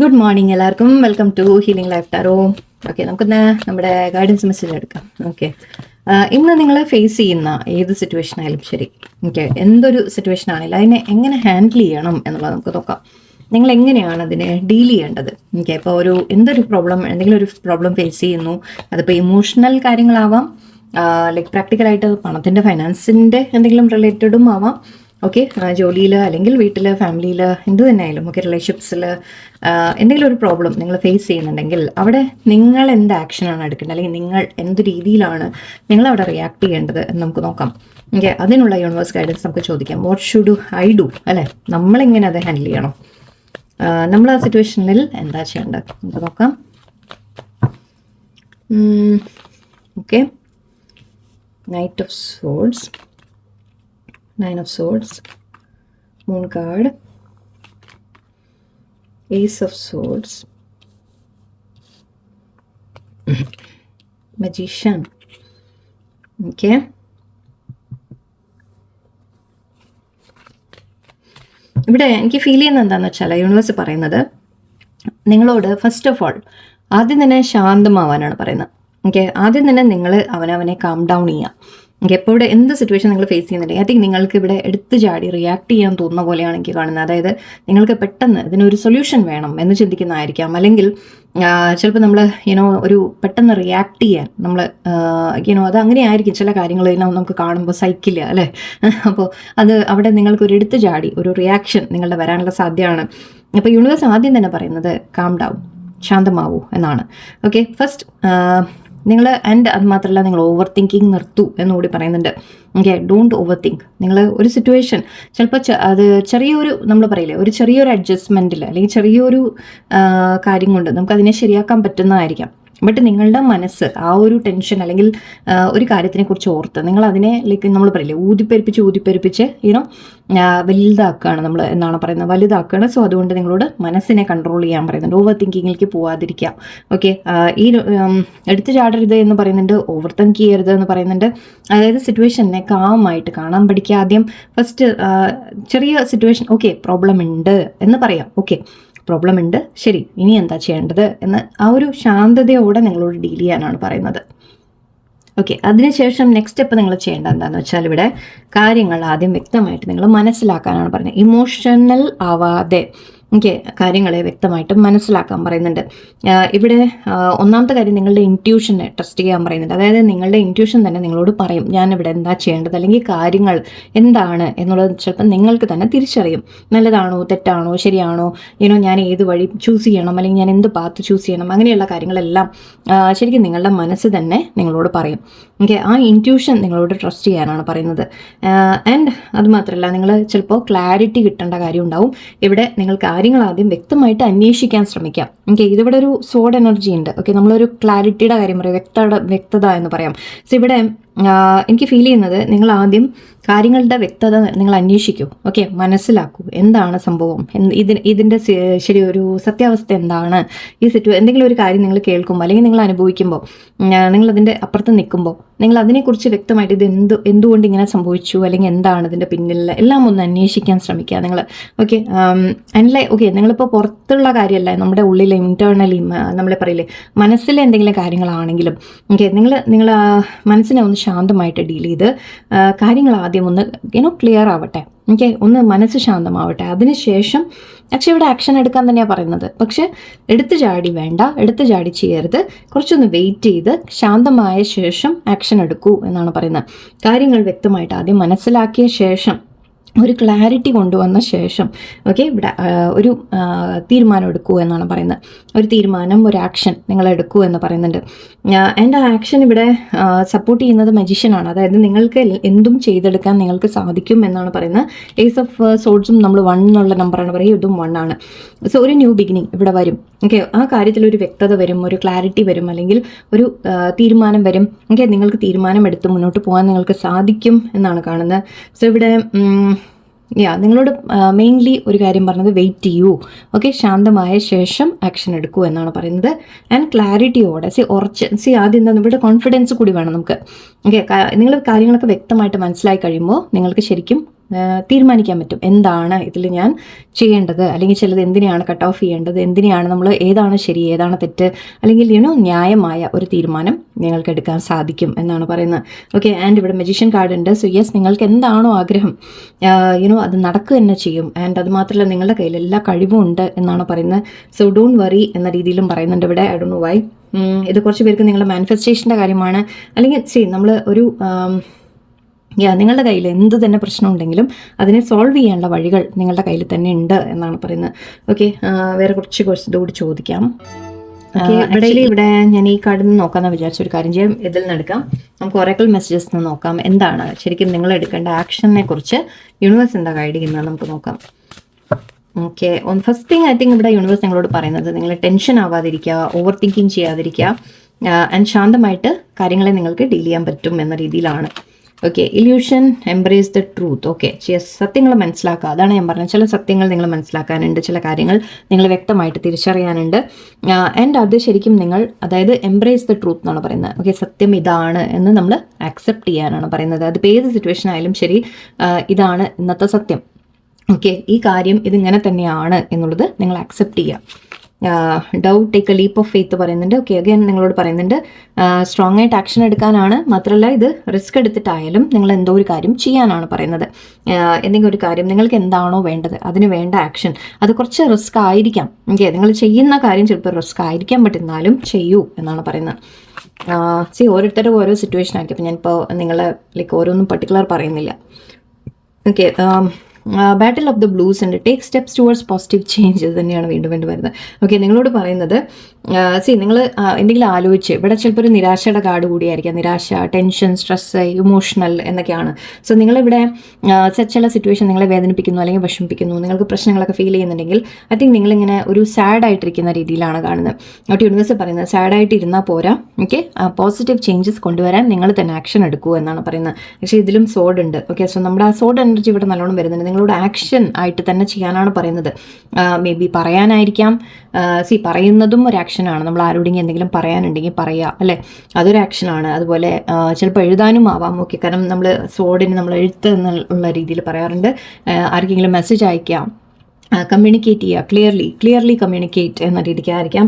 Good morning എല്ലാവർക്കും. Welcome to healing life tarot. Okay, നമുക്കിന്ന് നമ്മുടെ ഗൈഡൻസ് മെസ്സേജ് എടുക്കാം. ഓക്കെ, ഇന്ന് നിങ്ങൾ ഫേസ് ചെയ്യുന്ന ഏത് സിറ്റുവേഷൻ ആയാലും ശരി, ഓക്കെ, എന്തൊരു സിറ്റുവേഷൻ ആണെങ്കിലും അതിനെ എങ്ങനെ ഹാൻഡിൽ ചെയ്യണം എന്നുള്ളത് നമുക്ക് നോക്കാം. നിങ്ങൾ എങ്ങനെയാണ് അതിനെ ഡീൽ ചെയ്യേണ്ടത്? ഓക്കെ, ഇപ്പോൾ എന്തൊരു പ്രോബ്ലം, എന്തെങ്കിലും ഒരു പ്രോബ്ലം ഫേസ് ചെയ്യുന്നു, അതിപ്പോൾ ഇമോഷണൽ കാര്യങ്ങളാവാം, ലൈക്ക് പ്രാക്ടിക്കലായിട്ട് പണത്തിൻ്റെ ഫൈനാൻസിൻ്റെ എന്തെങ്കിലും റിലേറ്റഡും ആവാം, ഓക്കെ, ജോലിയിൽ അല്ലെങ്കിൽ വീട്ടിൽ ഫാമിലിയിൽ എന്ത് തന്നെ ആയാലും, ഓക്കെ, റിലേഷൻഷിപ്സിൽ എന്തെങ്കിലും ഒരു പ്രോബ്ലം നിങ്ങൾ ഫേസ് ചെയ്യുന്നുണ്ടെങ്കിൽ അവിടെ നിങ്ങൾ എന്ത് ആക്ഷനാണ് എടുക്കേണ്ടത്, അല്ലെങ്കിൽ നിങ്ങൾ എന്ത് രീതിയിലാണ് നിങ്ങൾ അവിടെ റിയാക്ട് ചെയ്യേണ്ടത് എന്ന് നമുക്ക് നോക്കാം. ഓക്കെ, അതിനുള്ള യൂണിവേഴ്സ് ഗൈഡൻസ് നമുക്ക് ചോദിക്കാം. വാട്ട് ഷുഡ് ഐ ഡു, അല്ലേ, നമ്മളെങ്ങനെ അത് ഹാൻഡിൽ ചെയ്യണം, നമ്മൾ ആ സിറ്റുവേഷനിൽ എന്താ ചെയ്യേണ്ടത് നമുക്ക് നോക്കാം. Okay, knight of swords, Nine of Swords, Moon card, Ace of Swords, Magician. Okay, ഇവിടെ എനിക്ക് ഫീൽ ചെയ്യുന്നത് എന്താണെന്ന് വെച്ചാൽ, യൂണിവേഴ്സ് പറയുന്നത് നിങ്ങളോട് ഫസ്റ്റ് ഓഫ് ഓൾ ആദ്യം തന്നെ ശാന്തമാവാനാണ് പറയുന്നത്. ഓക്കെ, ആദ്യം തന്നെ നിങ്ങൾ അവനവനെ കാം ഡൗൺ ചെയ്യാം. ഓക്കെ, ഇപ്പോൾ ഇവിടെ എന്ത് സിറ്റുവേഷൻ നിങ്ങൾ ഫേസ് ചെയ്യുന്നുണ്ടെങ്കിൽ ഐ തിങ്ക് നിങ്ങൾക്ക് ഇവിടെ എടുത്തു ചാടി റിയാക്ട് ചെയ്യാൻ തോന്നുന്ന പോലെയാണ് എനിക്ക് കാണുന്നത്. അതായത് നിങ്ങൾക്ക് പെട്ടെന്ന് ഇതിനൊരു സൊല്യൂഷൻ വേണം എന്ന് ചിന്തിക്കുന്നതായിരിക്കാം, അല്ലെങ്കിൽ ചിലപ്പോൾ നമ്മൾ ഒരു പെട്ടെന്ന് റിയാക്ട് ചെയ്യാൻ നമ്മൾ അത് അങ്ങനെ ആയിരിക്കും. ചില കാര്യങ്ങൾ നമുക്ക് കാണുമ്പോൾ സഹിക്കില്ല, അല്ലേ? അപ്പോൾ അത് അവിടെ നിങ്ങൾക്കൊരു എടുത്തു ചാടി ഒരു റിയാക്ഷൻ നിങ്ങളുടെ വരാനുള്ള സാധ്യതയാണ്. അപ്പോൾ യൂണിവേഴ്സ് ആദ്യം തന്നെ പറയുന്നത് കാം ഡൗൺ, ശാന്തമാവൂ എന്നാണ്. ഓക്കെ, ഫസ്റ്റ് നിങ്ങൾ അത് മാത്രമല്ല, നിങ്ങൾ ഓവർ തിങ്കിങ് നിർത്തൂ എന്നുകൂടി പറയുന്നുണ്ട്. Okay, don't over think. നിങ്ങൾ ഒരു സിറ്റുവേഷൻ ചിലപ്പോൾ അത് ചെറിയൊരു നമ്മൾ പറയില്ലേ, ഒരു ചെറിയൊരു അഡ്ജസ്റ്റ്മെൻറ്റിൽ അല്ലെങ്കിൽ ചെറിയൊരു കാര്യം കൊണ്ട് നമുക്കതിനെ ശരിയാക്കാൻ പറ്റുന്നതായിരിക്കാം. ബട്ട് നിങ്ങളുടെ മനസ്സ് ആ ഒരു ടെൻഷൻ അല്ലെങ്കിൽ ഒരു കാര്യത്തിനെ കുറിച്ച് ഓർത്ത് നിങ്ങൾ അതിനെ ലൈക്ക് നമ്മൾ പറയില്ലേ, ഊതിപ്പെരുപ്പിച്ച് വലുതാക്കുകയാണ് നമ്മൾ എന്നാണ് പറയുന്നത്, വലുതാക്കുകയാണ്. സോ അതുകൊണ്ട് നിങ്ങളോട് മനസ്സിനെ കൺട്രോൾ ചെയ്യാൻ പറയുന്നുണ്ട്. ഓവർ തിങ്കിങ്ങിലേക്ക് പോവാതിരിക്കാം. ഓക്കെ, ഈ എടുത്തു ചാടരുത് എന്ന് പറയുന്നുണ്ട്, ഓവർ തിങ്ക് ചെയ്യരുത് എന്ന് പറയുന്നുണ്ട്. അതായത് സിറ്റുവേഷനെ കാമായിട്ട് കാണാൻ പഠിക്കുക. ആദ്യം ഫസ്റ്റ് ചെറിയ സിറ്റുവേഷൻ, ഓക്കെ, പ്രോബ്ലം ഉണ്ട് എന്ന് പറയാം. ഓക്കെ, പ്രോബ്ലം ഉണ്ട്, ശരി, ഇനി എന്താ ചെയ്യേണ്ടത് എന്ന് ആ ഒരു ശാന്തതയോടെ നിങ്ങളോട് ഡീൽ ചെയ്യാനാണ് പറയുന്നത്. ഓക്കെ, അതിനുശേഷം നെക്സ്റ്റ് സ്റ്റെപ്പ് നിങ്ങൾ ചെയ്യേണ്ടത് എന്താണെന്ന് വെച്ചാൽ, ഇവിടെ കാര്യങ്ങൾ ആദ്യം വ്യക്തമായിട്ട് നിങ്ങൾ മനസ്സിലാക്കാനാണ് പറയുന്നത്. ഇമോഷണൽ ആവാതെ ഓക്കെ, കാര്യങ്ങളെ വ്യക്തമായിട്ട് മനസ്സിലാക്കാൻ പറയുന്നുണ്ട്. ഇവിടെ ഒന്നാമത്തെ കാര്യം നിങ്ങളുടെ ഇൻറ്റ്യൂഷനെ ട്രസ്റ്റ് ചെയ്യാൻ പറയുന്നുണ്ട്. അതായത് നിങ്ങളുടെ ഇൻറ്റ്യൂഷൻ തന്നെ നിങ്ങളോട് പറയും ഞാൻ ഇവിടെ എന്താ ചെയ്യേണ്ടത്, അല്ലെങ്കിൽ കാര്യങ്ങൾ എന്താണ് എന്നുള്ളത് ചിലപ്പോൾ നിങ്ങൾക്ക് തന്നെ തിരിച്ചറിയും. നല്ലതാണോ തെറ്റാണോ ശരിയാണോ, ഞാൻ ഏത് വഴി ചൂസ് ചെയ്യണം, അല്ലെങ്കിൽ ഞാൻ എന്ത് പാത്ത് ചൂസ് ചെയ്യണം, അങ്ങനെയുള്ള കാര്യങ്ങളെല്ലാം ശരിക്കും നിങ്ങളുടെ മനസ്സ് തന്നെ നിങ്ങളോട് പറയും. ഓക്കെ, ആ ഇൻറ്റ്യൂഷൻ നിങ്ങളോട് ട്രസ്റ്റ് ചെയ്യാനാണ് പറയുന്നത്. ആൻഡ് അതുമാത്രമല്ല, നിങ്ങൾ ചിലപ്പോൾ ക്ലാരിറ്റി കിട്ടേണ്ട കാര്യം ഉണ്ടാവും. ഇവിടെ നിങ്ങൾ കാര്യങ്ങൾ ആദ്യം വ്യക്തമായിട്ട് അന്വേഷിക്കാൻ ശ്രമിക്കാം. ഓക്കെ, ഇതിവിടെ ഒരു സോഡ് എനർജി ഉണ്ട്. ഓക്കെ, നമ്മളൊരു ക്ലാരിറ്റിയുടെ കാര്യം പറയാം, വ്യക്തത എന്ന് പറയാം. സോ ഇവിടെ എനിക്ക് ഫീൽ ചെയ്യുന്നത് നിങ്ങൾ ആദ്യം കാര്യങ്ങളുടെ വ്യക്തത നിങ്ങൾ അന്വേഷിക്കൂ. ഓക്കെ, മനസ്സിലാക്കൂ എന്താണ് സംഭവം, ഇതിൻ്റെ ശരി ഒരു സത്യാവസ്ഥ എന്താണ്. ഈ എന്തെങ്കിലും ഒരു കാര്യം നിങ്ങൾ കേൾക്കുമ്പോൾ അല്ലെങ്കിൽ നിങ്ങൾ അനുഭവിക്കുമ്പോൾ, നിങ്ങളതിൻ്റെ അപ്പുറത്ത് നിൽക്കുമ്പോൾ നിങ്ങൾ അതിനെക്കുറിച്ച് വ്യക്തമായിട്ട് ഇത് എന്തുകൊണ്ട് ഇങ്ങനെ സംഭവിച്ചു, അല്ലെങ്കിൽ എന്താണ് ഇതിൻ്റെ പിന്നിൽ എല്ലാം ഒന്ന് അന്വേഷിക്കാൻ ശ്രമിക്കുക നിങ്ങൾ. ഓക്കെ, ഓക്കെ, നിങ്ങളിപ്പോൾ പുറത്തുള്ള കാര്യമല്ല, നമ്മുടെ ഉള്ളിലെ ഇൻറ്റേർണലി നമ്മളെ പറയില്ലേ മനസ്സിലെ എന്തെങ്കിലും കാര്യങ്ങളാണെങ്കിലും ഓക്കെ, നിങ്ങൾ മനസ്സിനെ ഒന്ന് ശാന്തമായിട്ട് ഡീൽ ചെയ്ത് കാര്യങ്ങൾ ആദ്യം ഒന്ന് ക്ലിയർ ആവട്ടെ. ഓക്കെ, ഒന്ന് മനസ്സ് ശാന്തമാവട്ടെ. അതിനുശേഷം പക്ഷെ ഇവിടെ ആക്ഷൻ എടുക്കാൻ തന്നെയാണ് പറയുന്നത്. പക്ഷെ എടുത്തു ചാടി വേണ്ട, എടുത്തു ചാടി ചെയ്യരുത്. കുറച്ചൊന്ന് വെയിറ്റ് ചെയ്ത് ശാന്തമായ ശേഷം ആക്ഷൻ എടുക്കൂ എന്നാണ് പറയുന്നത്. കാര്യങ്ങൾ വ്യക്തമായിട്ട് ആദ്യം മനസ്സിലാക്കിയ ശേഷം ഒരു ക്ലാരിറ്റി കൊണ്ടുവന്ന ശേഷം ഓക്കെ, ഇവിടെ ഒരു തീരുമാനം എടുക്കൂ എന്നാണ് പറയുന്നത്. ഒരു തീരുമാനം, ഒരു ആക്ഷൻ നിങ്ങൾ എടുക്കൂ എന്ന് പറയുന്നുണ്ട്. ആൻഡ് ആ ആക്ഷൻ ഇവിടെ സപ്പോർട്ട് ചെയ്യുന്നത് മജീഷ്യനാണ്. അതായത് നിങ്ങൾക്ക് എന്തും ചെയ്തെടുക്കാൻ നിങ്ങൾക്ക് സാധിക്കും എന്നാണ് പറയുന്നത്. ഏസ് ഓഫ് സോഡ്സും നമ്മൾ 1 എന്നുള്ള നമ്പറാണ് പറയുക, ഇതും 1 ആണ്. സോ ഒരു ന്യൂ ബിഗിനിങ് ഇവിടെ വരും. ഓക്കെ, ആ കാര്യത്തിൽ ഒരു വ്യക്തത വരും, ഒരു ക്ലാരിറ്റി വരും, അല്ലെങ്കിൽ ഒരു തീരുമാനം വരും. ഓക്കെ, നിങ്ങൾക്ക് തീരുമാനം എടുത്ത് മുന്നോട്ട് പോകാൻ നിങ്ങൾക്ക് സാധിക്കും എന്നാണ് കാണുന്നത്. സോ ഇവിടെ നിങ്ങളോട് മെയിൻലി ഒരു കാര്യം പറഞ്ഞത് വെയിറ്റ് ചെയ്യൂ. ഓക്കെ, ശാന്തമായ ശേഷം ആക്ഷൻ എടുക്കൂ എന്നാണ് പറയുന്നത്. ആൻഡ് ക്ലാരിറ്റിയോടെ ആദ്യം എന്താ, ഇവിടെ കോൺഫിഡൻസ് കൂടി വേണം നമുക്ക്. ഓക്കെ, നിങ്ങൾ കാര്യങ്ങളൊക്കെ വ്യക്തമായിട്ട് മനസ്സിലായി കഴിയുമ്പോൾ നിങ്ങൾക്ക് ശരിക്കും തീരുമാനിക്കാൻ പറ്റും എന്താണ് ഇതിൽ ഞാൻ ചെയ്യേണ്ടത്, അല്ലെങ്കിൽ ചിലത് എന്തിനെയാണ് കട്ട് ഓഫ് ചെയ്യേണ്ടത്, എന്തിനെയാണ് നമ്മൾ ഏതാണ് ശരി ഏതാണ് തെറ്റ്, അല്ലെങ്കിൽ ന്യായമായ ഒരു തീരുമാനം നിങ്ങൾക്ക് എടുക്കാൻ സാധിക്കും എന്നാണ് പറയുന്നത്. ഓക്കെ, ആൻഡ് ഇവിടെ മജീഷ്യൻ കാർഡ് ഉണ്ട്. സോ യെസ്, നിങ്ങൾക്ക് എന്താണോ ആഗ്രഹം അത് നടക്കുക തന്നെ ചെയ്യും. ആൻഡ് അത് മാത്രമല്ല നിങ്ങളുടെ കയ്യിൽ എല്ലാ കഴിവും ഉണ്ട് എന്നാണ് പറയുന്നത്. സോ ഡോണ്ട് വറി എന്ന രീതിയിലും പറയുന്നുണ്ട് ഇവിടെ. I don't know why. ഇത് കുറച്ച് പേർക്ക് നിങ്ങളുടെ മാനിഫെസ്റ്റേഷൻ്റെ കാര്യമാണ്. അല്ലെങ്കിൽ നമ്മൾ ഒരു നിങ്ങളുടെ കയ്യിൽ എന്ത് തന്നെ പ്രശ്നം ഉണ്ടെങ്കിലും അതിനെ സോൾവ് ചെയ്യാനുള്ള വഴികൾ നിങ്ങളുടെ കയ്യിൽ തന്നെ ഉണ്ട് എന്നാണ് പറയുന്നത്. ഓക്കെ, വേറെ കുറച്ച് ഇതുകൂടി ചോദിക്കാം. ഇവിടെ ഞാൻ ഈ കാർഡിൽ നിന്ന് നോക്കാമെന്ന് വിചാരിച്ച ഒരു കാര്യം ചെയ്യാം. ഇതിൽ നിന്ന് എടുക്കാം. നമുക്ക് ഒറേക്കിൾ മെസ്സേജസ് നിന്ന് നോക്കാം. എന്താണ് ശരിക്കും നിങ്ങൾ എടുക്കേണ്ട ആക്ഷനെ കുറിച്ച് യൂണിവേഴ്സ് എന്താ ഗൈഡ് ചെയ്യുന്നത് നമുക്ക് നോക്കാം. Okay, first thing I think ഇവിടെ യൂണിവേഴ്സ് നിങ്ങളോട് പറയുന്നത് നിങ്ങൾ ടെൻഷൻ ആവാതിരിക്കുക, ഓവർ തിങ്കിങ് ചെയ്യാതിരിക്കുക, ആൻഡ് ശാന്തമായിട്ട് കാര്യങ്ങളെ നിങ്ങൾക്ക് ഡീൽ ചെയ്യാൻ പറ്റും എന്ന രീതിയിലാണ്. Okay, illusion embrace the truth. Okay, സത്യങ്ങൾ മനസ്സിലാക്കുക. അതാണ് ഞാൻ പറഞ്ഞത്. ചില സത്യങ്ങൾ നിങ്ങൾ മനസ്സിലാക്കാനുണ്ട്, ചില കാര്യങ്ങൾ നിങ്ങൾ വ്യക്തമായിട്ട് തിരിച്ചറിയാനുണ്ട്. ആൻഡ് അത് ശരിക്കും നിങ്ങൾ, അതായത് എംബ്രേസ് ദ ട്രൂത്ത് എന്നാണ് പറയുന്നത്. ഓക്കെ, സത്യം ഇതാണ് എന്ന് നമ്മൾ ആക്സെപ്റ്റ് ചെയ്യാനാണ് പറയുന്നത്. അതിപ്പോൾ ഏത് സിറ്റുവേഷൻ ആയാലും ശരി, ഇതാണ് ഇന്നത്തെ സത്യം. ഓക്കെ, ഈ കാര്യം ഇതിങ്ങനെ തന്നെയാണ് എന്നുള്ളത് നിങ്ങൾ ആക്സെപ്റ്റ് ചെയ്യുക. Doubt take A leap of faith പറയുന്നുണ്ട്. ഓക്കെ, അഗൈൻ നിങ്ങളോട് പറയുന്നുണ്ട് സ്ട്രോങ് ആയിട്ട് ആക്ഷൻ എടുക്കാനാണ്. മാത്രമല്ല ഇത് റിസ്ക് എടുത്തിട്ടായാലും നിങ്ങൾ എന്തോ ഒരു കാര്യം ചെയ്യാനാണ് പറയുന്നത്. എന്തെങ്കിലും ഒരു കാര്യം നിങ്ങൾക്ക് എന്താണോ വേണ്ടത് അതിന് വേണ്ട ആക്ഷൻ, അത് കുറച്ച് റിസ്ക് ആയിരിക്കാം. ഓക്കെ, നിങ്ങൾ ചെയ്യുന്ന കാര്യം ചിലപ്പോൾ റിസ്ക് ആയിരിക്കാൻ പറ്റുന്നാലും ചെയ്യൂ എന്നാണ് പറയുന്നത്. ഓരോരുത്തരും ഓരോ സിറ്റുവേഷൻ ആയിരിക്കും. അപ്പം ഞാനിപ്പോൾ നിങ്ങളെ ഓരോന്നും പർട്ടിക്കുലർ പറയുന്നില്ല. Okay, battle of the blues ഉണ്ട്. Take steps towards positive change തന്നെയാണ് വീണ്ടും വരുന്നത്. ഓക്കെ, നിങ്ങളോട് പറയുന്നത് നിങ്ങൾ എന്തെങ്കിലും ആലോചിച്ച്, ഇവിടെ ചിലപ്പോൾ ഒരു നിരാശയുടെ കാർഡ് കൂടിയായിരിക്കാം. നിരാശ, ടെൻഷൻ, സ്ട്രെസ്, ഇമോഷണൽ എന്നൊക്കെയാണ്. സോ നിങ്ങളിവിടെ ചില സിറ്റുവേഷൻ നിങ്ങളെ വേദനിപ്പിക്കുന്നു അല്ലെങ്കിൽ വിഷമിപ്പിക്കുന്നു, നിങ്ങൾക്ക് പ്രശ്നങ്ങളൊക്കെ ഫീൽ ചെയ്യുന്നുണ്ടെങ്കിൽ ഐ തിങ്ക് നിങ്ങളിങ്ങനെ ഒരു സാഡ് ആയിട്ടിരിക്കുന്ന രീതിയിലാണ് കാണുന്നത്. അവിടെ യൂണിവേഴ്സ് പറയുന്നത് സാഡായിട്ട് ഇരുന്നാൽ പോരാ. ഓക്കെ, പോസിറ്റീവ് ചേഞ്ചസ് കൊണ്ടുവരാൻ നിങ്ങൾ തന്നെ ആക്ഷൻ എടുക്കൂ എന്നാണ് പറയുന്നത്. പക്ഷേ ഇതിലും സോഡ് ഉണ്ട്. ഓക്കെ, സോ നമ്മുടെ ആ സോഡ് എനർജി ഇവിടെ നല്ലോണം വരുന്നുണ്ട്. നിങ്ങളോട് ആക്ഷൻ ആയിട്ട് തന്നെ ചെയ്യാനാണ് പറയുന്നത്. മേ ബി പറയാനായിരിക്കാം. പറയുന്നതും ഒരു ആക്ഷനാണ്. നമ്മൾ ആരോടെങ്കിലും എന്തെങ്കിലും പറയാനുണ്ടെങ്കിൽ പറയുക, അല്ലേ, അതൊരു ആക്ഷനാണ്. അതുപോലെ ചിലപ്പോൾ എഴുതാനും ആവാം. ഓക്കെ, കാരണം നമ്മൾ സോഡിന് നമ്മൾ എഴുത്ത് എന്നുള്ള രീതിയിൽ പറയാറുണ്ട്. ആർക്കെങ്കിലും മെസ്സേജ് അയക്കാം, കമ്മ്യൂണിക്കേറ്റ് ചെയ്യുക, ക്ലിയർലി കമ്മ്യൂണിക്കേറ്റ് എന്ന രീതിക്കായിരിക്കാം.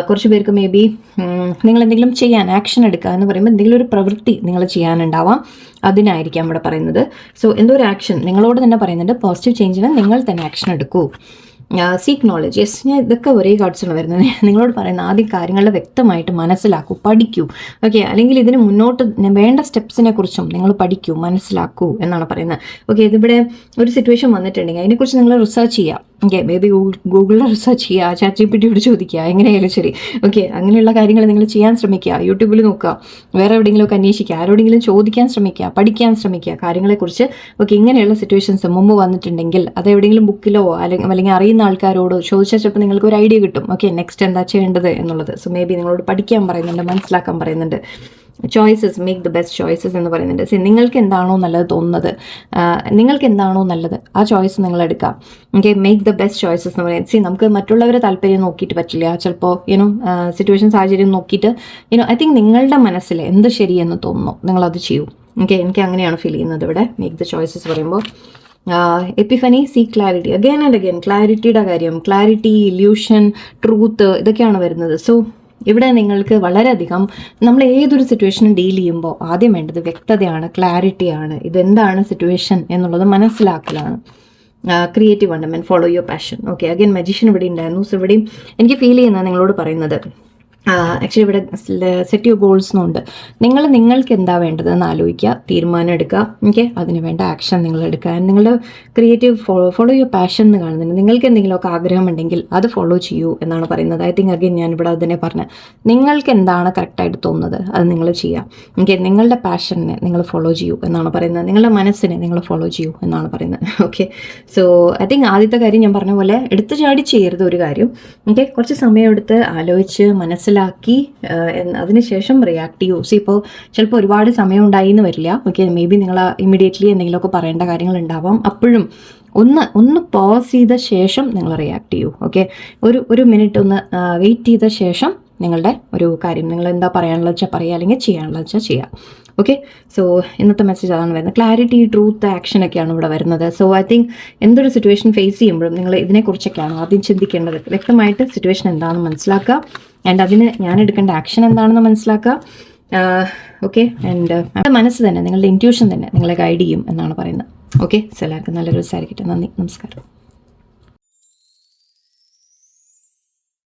കുറച്ച് പേർക്ക് മേ ബി നിങ്ങൾ എന്തെങ്കിലും ചെയ്യാൻ ആക്ഷൻ എടുക്കുക എന്ന് പറയുമ്പോൾ എന്തെങ്കിലും ഒരു പ്രവൃത്തി നിങ്ങൾ ചെയ്യാനുണ്ടാവാം. അതിനായിരിക്കാം ഇവിടെ പറയുന്നത്. സോ എന്തോ ഒരു ആക്ഷൻ നിങ്ങളോട് തന്നെ പറയുന്നുണ്ട്. പോസിറ്റീവ് ചേഞ്ചിന് നിങ്ങൾ തന്നെ ആക്ഷൻ എടുക്കൂ. Seek knowledge. യെസ്, ഞാൻ ഇതൊക്കെ ഒരേ കാർഡ്സാണ് വരുന്നത്. നിങ്ങളോട് പറയുന്ന ആദ്യം കാര്യങ്ങളെ വ്യക്തമായിട്ട് മനസ്സിലാക്കൂ, പഠിക്കൂ. ഓക്കെ, അല്ലെങ്കിൽ ഇതിന് മുന്നോട്ട് വേണ്ട സ്റ്റെപ്സിനെ കുറിച്ചും നിങ്ങൾ പഠിക്കൂ, മനസ്സിലാക്കൂ എന്നാണ് പറയുന്നത്. ഓക്കെ, ഇതിവിടെ ഒരു സിറ്റുവേഷൻ വന്നിട്ടുണ്ടെങ്കിൽ അതിനെക്കുറിച്ച് നിങ്ങൾ റിസർച്ച് ചെയ്യുക. ഓക്കെ, മേ ബി ഗൂഗിളിൽ റിസർച്ച് ചെയ്യുക, ChatGPTയോട് ചോദിക്കുക, എങ്ങനെയായാലും ശരി. ഓക്കെ, അങ്ങനെയുള്ള കാര്യങ്ങൾ നിങ്ങൾ ചെയ്യാൻ ശ്രമിക്കുക. യൂട്യൂബിൽ നോക്കുക, വേറെ എവിടെയെങ്കിലുമൊക്കെ അന്വേഷിക്കുക, ആരോടെങ്കിലും ചോദിക്കാൻ ശ്രമിക്കുക, പഠിക്കാൻ ശ്രമിക്കുക കാര്യങ്ങളെക്കുറിച്ച്. ഓക്കെ, ഇങ്ങനെയുള്ള സിറ്റുവേഷൻസ് മുമ്പ് വന്നിട്ടുണ്ടെങ്കിൽ അത് എവിടെയെങ്കിലും ബുക്കിലോ അല്ലെങ്കിൽ അറിയുന്ന ആൾക്കാരോട് ചോദിച്ചാൽ ചിലപ്പോൾ നിങ്ങൾക്ക് ഒരു ഐഡിയ കിട്ടും. ഓക്കെ, നെക്സ്റ്റ് എന്താ ചെയ്യേണ്ടത് എന്നുള്ളത്. സോ മേ ബി നിങ്ങളോട് പഠിക്കാൻ പറയുന്നുണ്ട്, മനസ്സിലാക്കാൻ പറയുന്നുണ്ട്. Choices, make the best choices എന്ന് പറയുന്നുണ്ട്. നിങ്ങൾക്ക് എന്താണോ നല്ലത് തോന്നുന്നത്, നിങ്ങൾക്ക് എന്താണോ നല്ലത് ആ ചോയ്സ് നിങ്ങൾ എടുക്കാം. Okay, make the best choices എന്ന് പറയുന്നത്. നമുക്ക് മറ്റുള്ളവരെ താല്പര്യം നോക്കിയിട്ട് പറ്റില്ല. ചിലപ്പോൾ സിറ്റുവേഷൻ സാഹചര്യം നോക്കിയിട്ട് ഐ തിങ്ക് നിങ്ങളുടെ മനസ്സിൽ എന്ത് ശരിയെന്ന് തോന്നുന്നു നിങ്ങളത് ചെയ്യൂ. ഓക്കെ, എനിക്ക് അങ്ങനെയാണ് ഫീൽ ചെയ്യുന്നത് ഇവിടെ മേക്ക് ദ ചോയ്സസ് പറയുമ്പോൾ. Epiphany, see clarity. Again and again ക്ലാരിറ്റിയുടെ കാര്യം, ക്ലാരിറ്റി, ഇല്യൂഷൻ, ട്രൂത്ത്, ഇതൊക്കെയാണ് വരുന്നത്. സോ ഇവിടെ നിങ്ങൾക്ക് വളരെയധികം നമ്മൾ ഏതൊരു സിറ്റുവേഷനും ഡീൽ ചെയ്യുമ്പോൾ ആദ്യം വേണ്ടത് വ്യക്തതയാണ്, ക്ലാരിറ്റിയാണ്. ഇതെന്താണ് സിറ്റുവേഷൻ എന്നുള്ളത് മനസ്സിലാക്കലാണ്. ക്രിയേറ്റീവ് ആണ്, follow your passion. Okay, again magician ഇവിടെ ഉണ്ടായിരുന്നു. സോ ഇവിടെയും എനിക്ക് ഫീൽ ചെയ്യുന്നത് നിങ്ങളോട് പറയുന്നത് ആക്ച്വലി ഇവിടെ സെറ്റ് യുവർ ഗോൾസ് എന്നുണ്ട്. നിങ്ങൾക്ക് എന്താ വേണ്ടതെന്ന് ആലോചിക്കുക, തീരുമാനം എടുക്കുക. ഓക്കെ, അതിന് വേണ്ട ആക്ഷൻ നിങ്ങൾ എടുക്കുക. നിങ്ങളുടെ ക്രിയേറ്റീവ് ഫോളോ യുവർ പാഷൻ എന്ന് കാണുന്നുണ്ട്. നിങ്ങൾക്ക് എന്തെങ്കിലുമൊക്കെ ആഗ്രഹമുണ്ടെങ്കിൽ അത് ഫോളോ ചെയ്യൂ എന്നാണ് പറയുന്നത്. ഐ തിങ്ക് അഗൈൻ ഞാൻ ഇവിടെ അതിനെ പറഞ്ഞത്, നിങ്ങൾക്ക് എന്താണ് കറക്റ്റായിട്ട് തോന്നുന്നത് അത് നിങ്ങൾ ചെയ്യുക. ഓക്കെ, നിങ്ങളുടെ പാഷനെ നിങ്ങൾ ഫോളോ ചെയ്യൂ എന്നാണ് പറയുന്നത്. നിങ്ങളുടെ മനസ്സിനെ നിങ്ങൾ ഫോളോ ചെയ്യൂ എന്നാണ് പറയുന്നത്. ഓക്കെ, സോ ഐ തിങ്ക് ആദ്യത്തെ കാര്യം ഞാൻ പറഞ്ഞ പോലെ എടുത്തു ചാടി ചെയ്യരുത് ഒരു കാര്യം. ഓക്കെ, കുറച്ച് സമയമെടുത്ത് ആലോചിച്ച് മനസ്സിലാക്കി അതിനുശേഷം റിയാക്ട് ചെയ്യൂ. ഇപ്പോൾ ചിലപ്പോൾ ഒരുപാട് സമയം ഉണ്ടായി എന്ന് വരില്ല. ഓക്കെ, മേ ബി നിങ്ങൾ ഇമ്മീഡിയറ്റ്ലി എന്തെങ്കിലുമൊക്കെ പറയേണ്ട കാര്യങ്ങൾ ഉണ്ടാവാം. അപ്പോഴും ഒന്ന് പോസ് ചെയ്ത ശേഷം നിങ്ങൾ റിയാക്ട് ചെയ്യൂ. ഓക്കെ, ഒരു മിനിറ്റ് ഒന്ന് വെയിറ്റ് ചെയ്ത ശേഷം നിങ്ങളുടെ ഒരു കാര്യം നിങ്ങൾ എന്താ പറയാനുള്ളത് വെച്ചാൽ പറയുക, അല്ലെങ്കിൽ ചെയ്യാനുള്ളത് വെച്ചാൽ ചെയ്യുക. ഓക്കെ, സോ ഇന്നത്തെ മെസ്സേജ് അതാണ് വരുന്നത്. ക്ലാരിറ്റി, ട്രൂത്ത്, ആക്ഷൻ ഒക്കെയാണ് ഇവിടെ വരുന്നത്. സോ ഐ തിങ്ക് എന്തൊരു സിറ്റുവേഷൻ ഫേസ് ചെയ്യുമ്പോഴും നിങ്ങൾ ഇതിനെക്കുറിച്ചൊക്കെയാണ് ആദ്യം ചിന്തിക്കേണ്ടത്. വ്യക്തമായിട്ട് സിറ്റുവേഷൻ എന്താണെന്ന് മനസ്സിലാക്കുക, ആൻഡ് അതിന് ഞാൻ എടുക്കേണ്ട ആക്ഷൻ എന്താണെന്ന് മനസ്സിലാക്കുക. ഓക്കെ, ആൻഡ് മനസ്സ് തന്നെ, നിങ്ങളുടെ ഇൻറ്റ്യൂഷൻ തന്നെ നിങ്ങളെ ഗൈഡ് ചെയ്യും എന്നാണ് പറയുന്നത്. ഓക്കെ, സോ എല്ലാവർക്കും നല്ലൊരു ദിവസമായിരിക്കട്ടെ. നന്ദി, നമസ്കാരം.